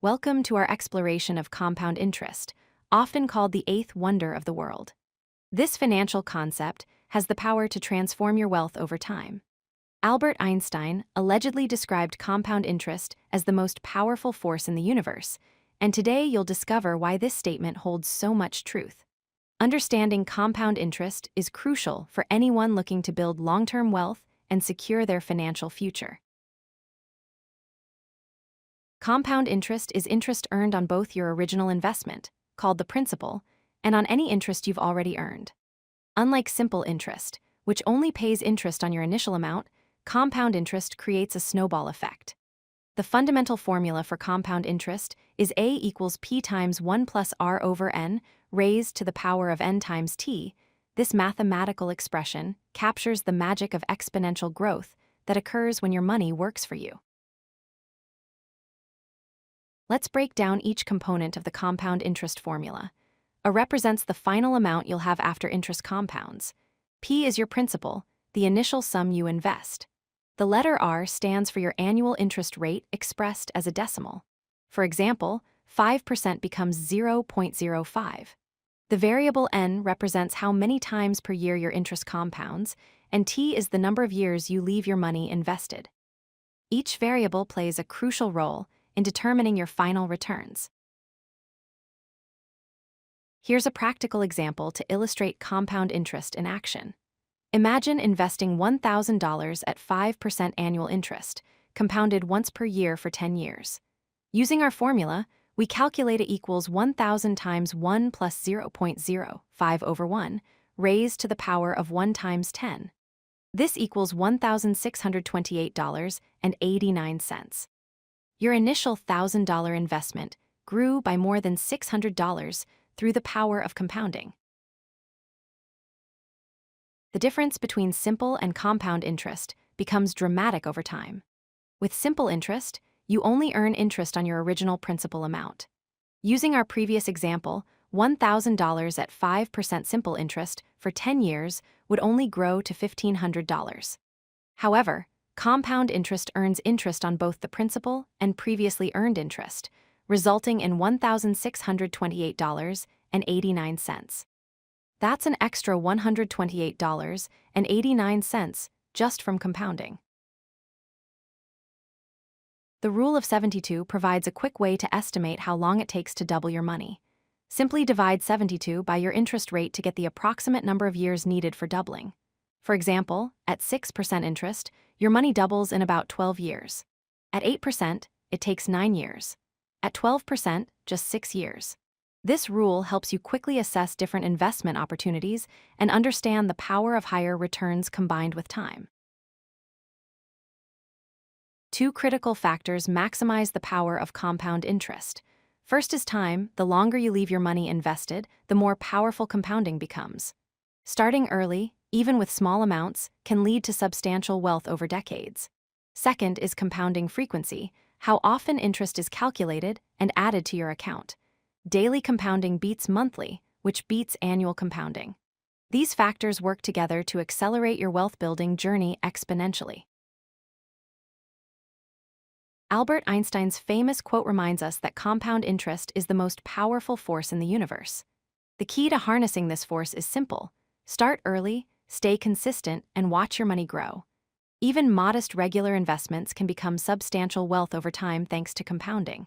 Welcome to our exploration of compound interest, often called the eighth wonder of the world. This financial concept has the power to transform your wealth over time. Albert Einstein allegedly described compound interest as the most powerful force in the universe, and today you'll discover why this statement holds so much truth. Understanding compound interest is crucial for anyone looking to build long-term wealth and secure their financial future. Compound interest is interest earned on both your original investment, called the principal, and on any interest you've already earned. Unlike simple interest, which only pays interest on your initial amount, compound interest creates a snowball effect. The fundamental formula for compound interest is A equals P times 1 plus R over N raised to the power of N times T. This mathematical expression captures the magic of exponential growth that occurs when your money works for you. Let's break down each component of the compound interest formula. A represents the final amount you'll have after interest compounds. P is your principal, the initial sum you invest. The letter R stands for your annual interest rate expressed as a decimal. For example, 5% becomes 0.05. The variable N represents how many times per year your interest compounds, and T is the number of years you leave your money invested. Each variable plays a crucial role in determining your final returns. Here's a practical example to illustrate compound interest in action. Imagine investing $1,000 at 5% annual interest, compounded once per year for 10 years. Using our formula, we calculate it equals 1,000 times 1 plus 0.05 over 1, raised to the power of 1 times 10. This equals $1,628.89. Your initial $1,000 investment grew by more than $600 through the power of compounding. The difference between simple and compound interest becomes dramatic over time. With simple interest, you only earn interest on your original principal amount. Using our previous example, $1,000 at 5% simple interest for 10 years would only grow to $1,500. However, compound interest earns interest on both the principal and previously earned interest, resulting in $1,628.89. That's an extra $128.89 just from compounding. The Rule of 72 provides a quick way to estimate how long it takes to double your money. Simply divide 72 by your interest rate to get the approximate number of years needed for doubling. For example, at 6% interest, your money doubles in about 12 years. At 8%, it takes 9 years. At 12%, just 6 years. This rule helps you quickly assess different investment opportunities and understand the power of higher returns combined with time. Two critical factors maximize the power of compound interest. First is time. The longer you leave your money invested, the more powerful compounding becomes. Starting early, even with small amounts, can lead to substantial wealth over decades. Second is compounding frequency, how often interest is calculated and added to your account. Daily compounding beats monthly, which beats annual compounding. These factors work together to accelerate your wealth-building journey exponentially. Albert Einstein's famous quote reminds us that compound interest is the most powerful force in the universe. The key to harnessing this force is simple. Start early, stay consistent, and watch your money grow. Even modest regular investments can become substantial wealth over time thanks to compounding.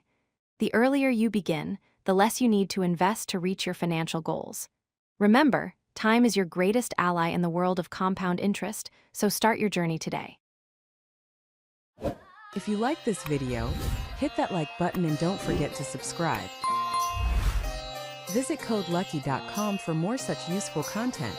The earlier you begin, the less you need to invest to reach your financial goals. Remember, time is your greatest ally in the world of compound interest, so start your journey today. If you like this video, hit that like button and don't forget to subscribe. Visit CodeLucky.com for more such useful content.